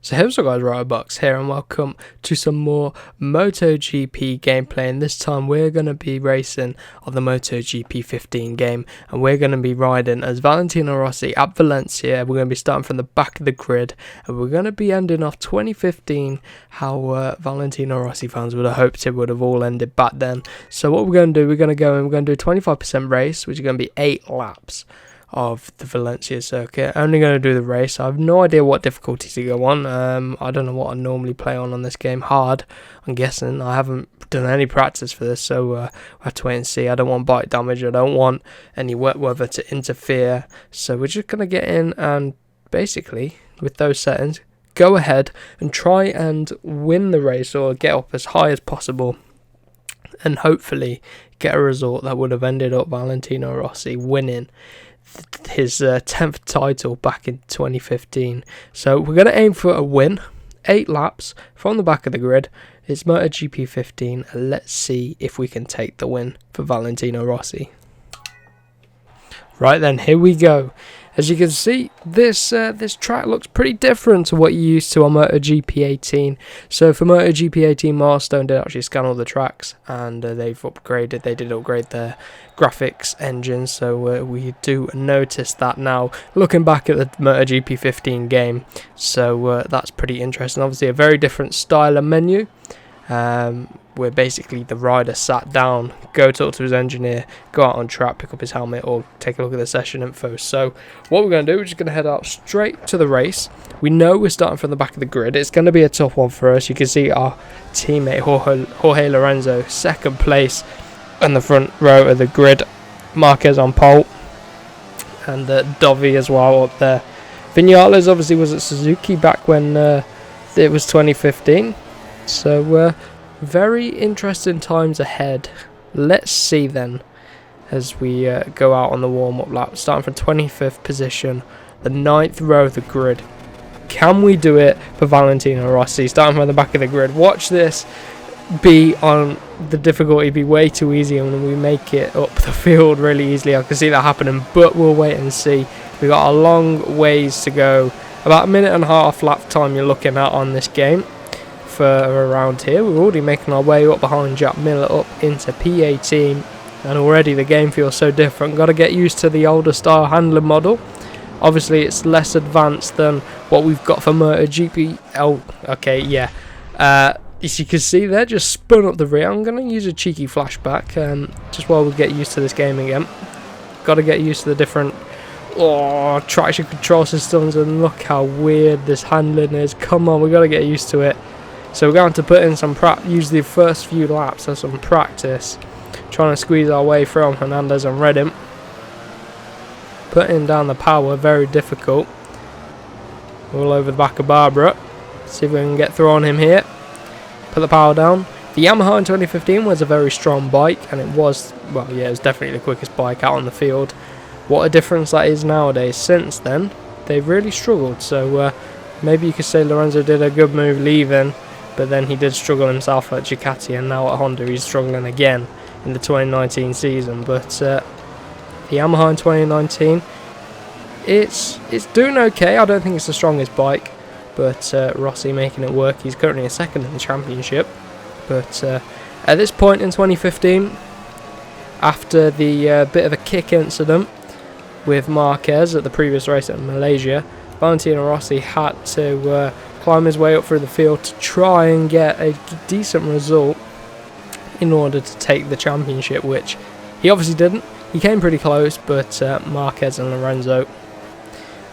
So here's up guys, Robox here, and welcome to some more MotoGP gameplay, and this time we're going to be racing on the MotoGP 15 game, and we're going to be riding as Valentino Rossi at Valencia. We're going to be starting from the back of the grid, and we're going to be ending off 2015 how Valentino Rossi fans would have hoped it would have all ended back then. So what we're going to do, we're going to go and we're going to do a 25% race, which is going to be 8 laps of the Valencia circuit. Only going to do the race. I have no idea what difficulty to go on. I don't know what I normally play on this game. Hard, I'm guessing. I haven't done any practice for this, so we'll have to wait and see. I don't want bike damage. I don't want any wet weather to interfere. So we're just going to get in and basically, with those settings, go ahead and try and win the race or get up as high as possible and hopefully get a result that would have ended up Valentino Rossi winning his 10th title back in 2015. So we're going to aim for a win, 8 laps from the back of the grid. It's MotoGP 15, and let's see if we can take the win for Valentino Rossi. Right then, here we go. As you can see, this track looks pretty different to what you're used to on MotoGP 18. So for MotoGP 18, Milestone did actually scan all the tracks, and they did upgrade their graphics engine, so we do notice that now, looking back at the MotoGP 15 game. So that's pretty interesting. Obviously a very different style of menu. Where basically the rider sat down, go talk to his engineer, go out on track, pick up his helmet, or take a look at the session info. So what we're going to do, we're just going to head out straight to the race. We know we're starting from the back of the grid. It's going to be a tough one for us. You can see our teammate Jorge Lorenzo, second place in the front row of the grid. Marquez on pole, and Dovi as well up there. Vinales obviously was at Suzuki back when it was 2015. So very interesting times ahead. Let's see then as we go out on the warm-up lap, starting from 25th position, the 9th row of the grid. Can we do it for Valentino Rossi, starting from the back of the grid? Watch this be on the difficulty be way too easy, and when we make it up the field really easily. I can see that happening, but we'll wait and see. We've got a long ways to go, about a minute and a half lap time you're looking at on this game. For around here, we're already making our way up behind Jack Miller up into P18, and already the game feels so different. Got to get used to the older style handling model. Obviously it's less advanced than what we've got for MotoGP. Oh, okay, yeah. As you can see there, just spun up the rear. I'm going to use a cheeky flashback just while we get used to this game again. Got to get used to the different traction control systems, and look how weird this handling is. Come on, we've got to get used to it. So we're going to put in some use the first few laps as some practice, trying to squeeze our way from Hernandez and Redding. Putting down the power, very difficult. All over the back of Barbara. See if we can get through on him here. Put the power down. The Yamaha in 2015 was a very strong bike, and it was, well, yeah, it was definitely the quickest bike out on the field. What a difference that is nowadays. Since then, they've really struggled. So maybe you could say Lorenzo did a good move leaving, but then he did struggle himself at DUCATI, and now at Honda he's struggling again in the 2019 season. But the Yamaha in 2019, it's doing okay. I don't think it's the strongest bike, but Rossi making it work. He's currently a second in the championship. But at this point in 2015, after the bit of a kick incident with Marquez at the previous race at Malaysia, Valentino Rossi had to climb his way up through the field to try and get a decent result in order to take the championship, which he obviously didn't. He came pretty close, but Marquez and Lorenzo,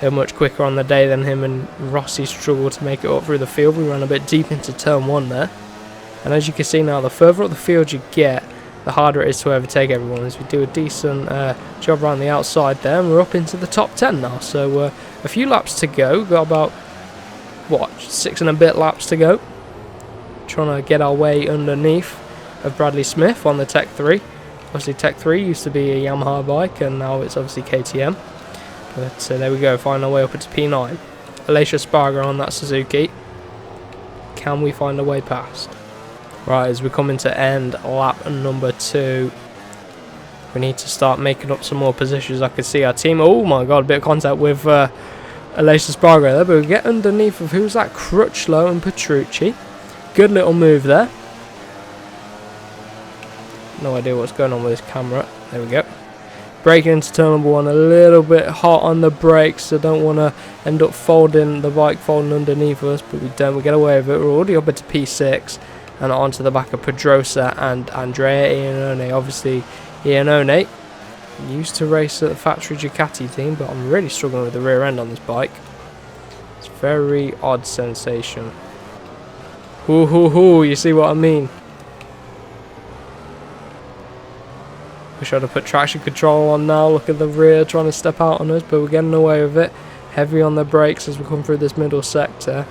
they're much quicker on the day than him, and Rossi struggled to make it up through the field. We ran a bit deep into turn 1 there, and as you can see now, the further up the field you get, the harder it is to overtake everyone. As we do a decent job around the outside there, and we're up into the top 10 now. So a few laps to go. Got about 6 and a bit laps to go. Trying to get our way underneath of Bradley Smith on the Tech 3. Obviously Tech 3 used to be a Yamaha bike, and now it's obviously KTM. But there we go, find our way up into P9. Alicia Sparger on that Suzuki. Can we find a way past? Right, as we're coming to end lap number 2, we need to start making up some more positions. I can see our team, oh my god, a bit of contact with Aleix Espargaro there, but we get underneath of who's that? Crutchlow and Petrucci. Good little move there. No idea what's going on with this camera. There we go. Braking into turn number 1, a little bit hot on the brakes, so don't want to end up folding the bike, folding underneath us, but we don't. We get away with it. We're already up into P6 and onto the back of Pedrosa and Andrea Iannone. Obviously, Iannone used to race at the factory Ducati team, but I'm really struggling with the rear end on this bike. It's a very odd sensation. Hoo hoo hoo, you see what I mean? Wish I'd have put traction control on now. Look at the rear trying to step out on us, but we're getting away with it. Heavy on the brakes as we come through this middle sector.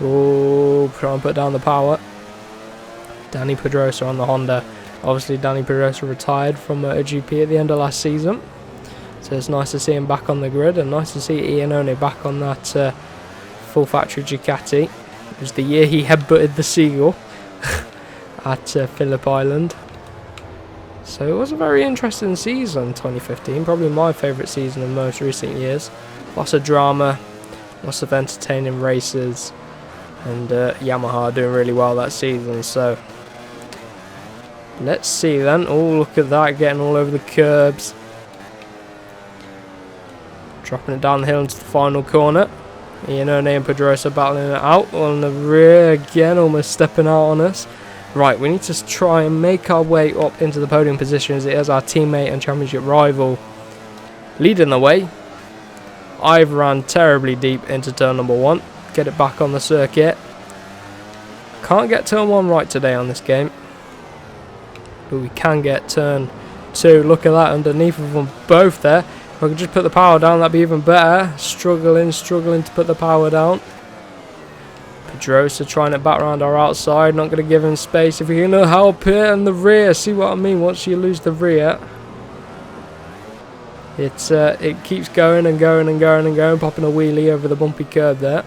Oh, try and put down the power. Danny Pedrosa on the Honda. Obviously, Danny Pedrosa retired from MotoGP at the end of last season. So it's nice to see him back on the grid, and nice to see Iannone back on that full factory Ducati. It was the year he headbutted the seagull at Phillip Island. So it was a very interesting season, 2015. Probably my favourite season in most recent years. Lots of drama, lots of entertaining races, and Yamaha doing really well that season. So let's see then. Oh, look at that, getting all over the curbs. Dropping it down the hill into the final corner. Iannone and Pedrosa battling it out. On the rear again, almost stepping out on us. Right, we need to try and make our way up into the podium position, as it is our teammate and championship rival leading the way. I've ran terribly deep into turn number 1. Get it back on the circuit. Can't get turn 1 right today on this game, but we can get turn 2. Look at that, underneath of them both there. If I could just put the power down, that'd be even better. Struggling to put the power down. Pedrosa trying it back around our outside, not going to give him space. If you're going to help here in the rear, see what I mean, once you lose the rear, it keeps going and going and going and going, popping a wheelie over the bumpy curb there.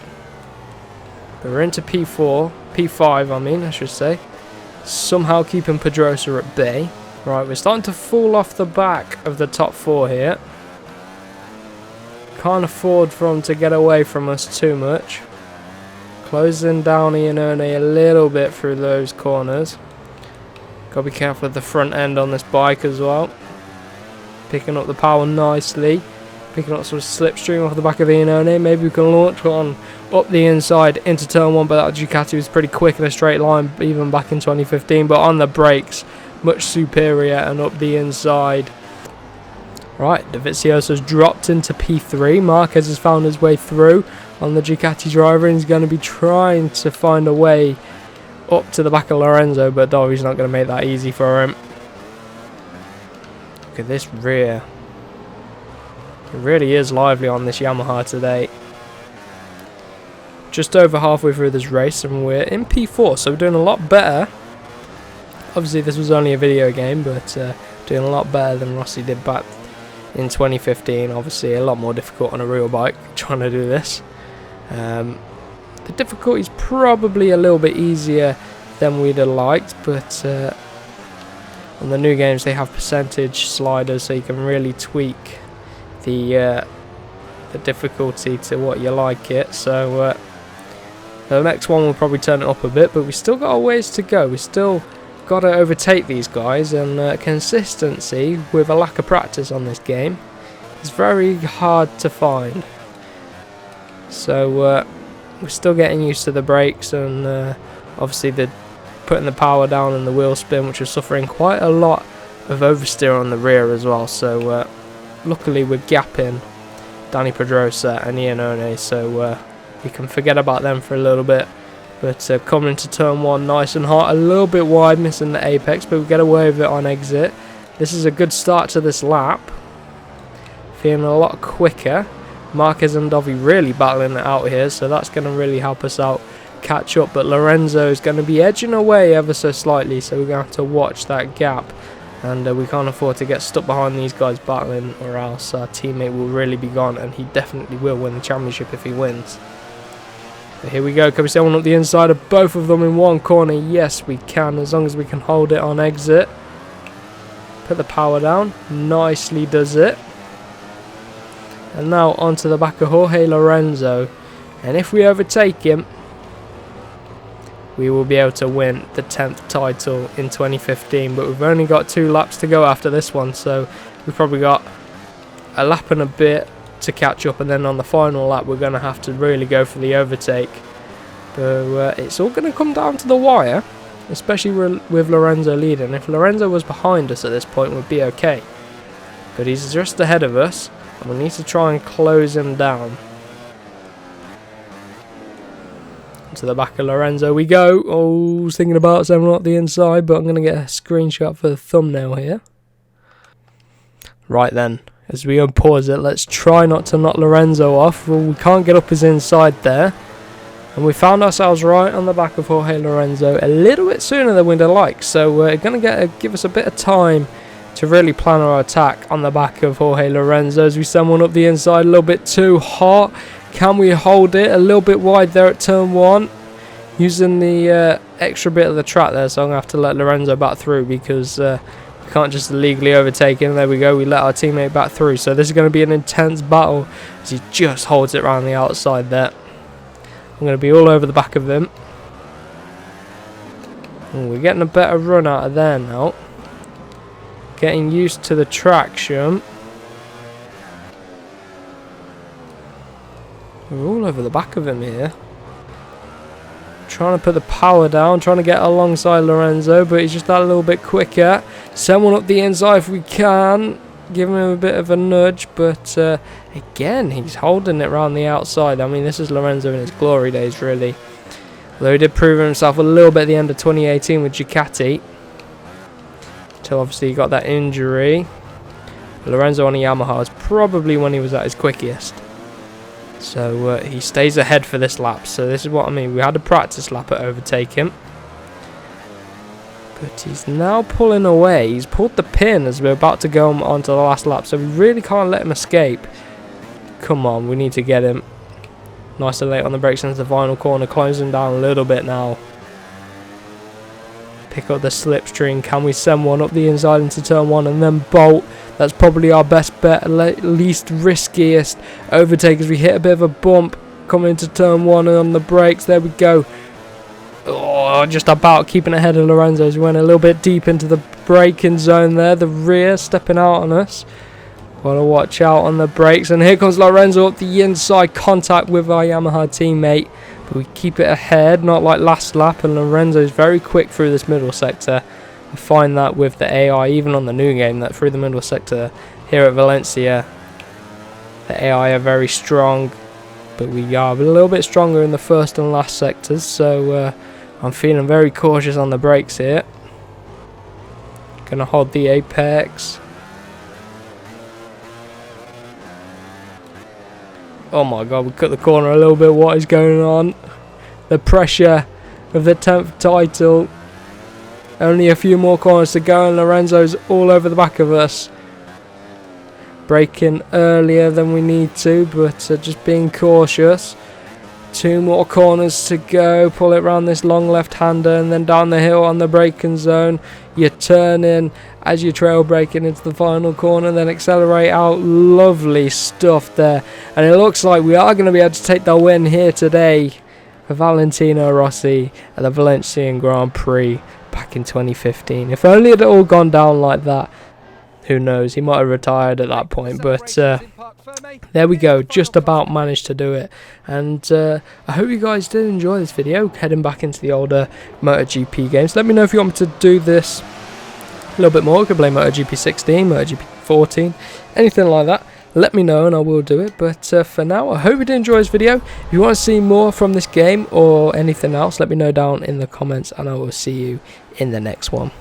But we're into P5 I mean, I should say. Somehow keeping Pedrosa at bay. Right, we're starting to fall off the back of the top 4 here. Can't afford for him to get away from us too much. Closing down Iannone a little bit through those corners. Gotta be careful with the front end on this bike as well. Picking up the power nicely. Picking up some slipstream off the back of Iannone. Maybe we can launch one up the inside into turn 1, but that Ducati was pretty quick in a straight line, even back in 2015. But on the brakes, much superior and up the inside. Right, Dovizioso's dropped into P3. Marquez has found his way through on the Ducati driver, and he's going to be trying to find a way up to the back of Lorenzo, but Dovi's not going to make that easy for him. Look at this rear. It really is lively on this Yamaha today. Just over halfway through this race, and we're in P4, so we're doing a lot better. Obviously, this was only a video game, but doing a lot better than Rossi did back in 2015. Obviously, a lot more difficult on a real bike trying to do this. The difficulty is probably a little bit easier than we'd have liked, but on the new games they have percentage sliders, so you can really tweak the difficulty to what you like it. So the next one will probably turn it up a bit, but we still got a ways to go. We still got to overtake these guys, and consistency with a lack of practice on this game is very hard to find. So we're still getting used to the brakes, and obviously the putting the power down and the wheel spin, which is suffering quite a lot of oversteer on the rear as well. So luckily we're gapping Danny Pedrosa and Iannone, so we can forget about them for a little bit. But coming into turn 1 nice and hot, a little bit wide, missing the apex, but we get away with it on exit. This is a good start to this lap. Feeling a lot quicker. Marquez and Dovi really battling it out here, so that's going to really help us out catch up. But Lorenzo is going to be edging away ever so slightly, so we're going to have to watch that gap. And we can't afford to get stuck behind these guys battling, or else our teammate will really be gone, and he definitely will win the championship if he wins. But here we go. Can we set one up the inside of both of them in one corner? Yes, we can, as long as we can hold it on exit. Put the power down. Nicely does it. And now onto the back of Jorge Lorenzo. And if we overtake him, we will be able to win the 10th title in 2015. But we've only got 2 laps to go after this one, so we've probably got a lap and a bit to catch up, and then on the final lap we're going to have to really go for the overtake. But it's all going to come down to the wire, especially with Lorenzo leading. If Lorenzo was behind us at this point, we'd be okay. But he's just ahead of us, and we need to try and close him down. To the back of Lorenzo we go. Oh, I was thinking about someone up the inside, but I'm going to get a screenshot for the thumbnail here. Right then, as we unpause it, let's try not to knock Lorenzo off. Well, we can't get up his inside there. And we found ourselves right on the back of Jorge Lorenzo a little bit sooner than we'd have liked. So we're going to give us a bit of time to really plan our attack on the back of Jorge Lorenzo as we send one up the inside a little bit too hot. Can we hold it a little bit wide there at turn 1? Using the extra bit of the track there, so I'm going to have to let Lorenzo back through because we can't just illegally overtake him. There we go, we let our teammate back through. So this is going to be an intense battle as he just holds it around the outside there. I'm going to be all over the back of him. Ooh, we're getting a better run out of there now. Getting used to the traction. We're all over the back of him here. Trying to put the power down, trying to get alongside Lorenzo, but he's just that little bit quicker. Send one up the inside if we can. Give him a bit of a nudge, but again, he's holding it around the outside. I mean, this is Lorenzo in his glory days, really. Although he did prove himself a little bit at the end of 2018 with DUCATI. Until obviously he got that injury. Lorenzo on a Yamaha is probably when he was at his quickest. So he stays ahead for this lap. So this is what I mean. We had a practice lap at overtaking. But he's now pulling away. He's pulled the pin as we're about to go on to the last lap. So we really can't let him escape. Come on, we need to get him. Nice and late on the brakes into the final corner. Closing down a little bit now. Pick up the slipstream. Can we send one up the inside into turn 1 and then bolt? That's probably our best bet, least riskiest overtake as we hit a bit of a bump coming into turn 1 and on the brakes. There we go. Oh, just about keeping ahead of Lorenzo as we went a little bit deep into the braking zone there. The rear stepping out on us. Got to watch out on the brakes. And here comes Lorenzo up the inside, contact with our Yamaha teammate. But we keep it ahead, not like last lap. And Lorenzo's very quick through this middle sector. I find that with the AI, even on the new game, that through the middle sector here at Valencia, the AI are very strong. But we are a little bit stronger in the first and last sectors. So I'm feeling very cautious on the brakes here. Gonna hold the apex. Oh my god, we cut the corner a little bit. What is going on? The pressure of the 10th title. Only a few more corners to go and Lorenzo's all over the back of us. Braking earlier than we need to, but just being cautious. 2 more corners to go. Pull it around this long left-hander and then down the hill on the braking zone. You turn in as you trail braking into the final corner, then accelerate out. Lovely stuff there. And it looks like we are going to be able to take the win here today for Valentino Rossi at the Valencian Grand Prix back in 2015. If only it had all gone down like that. Who knows, he might have retired at that point, but there we go, just about managed to do it. And I hope you guys did enjoy this video, heading back into the older MotoGP games. Let me know if you want me to do this a little bit more. I could play MotoGP 16, MotoGP 14, anything like that. Let me know and I will do it. But for now, I hope you did enjoy this video. If you want to see more from this game or anything else, let me know down in the comments and I will see you in the next one.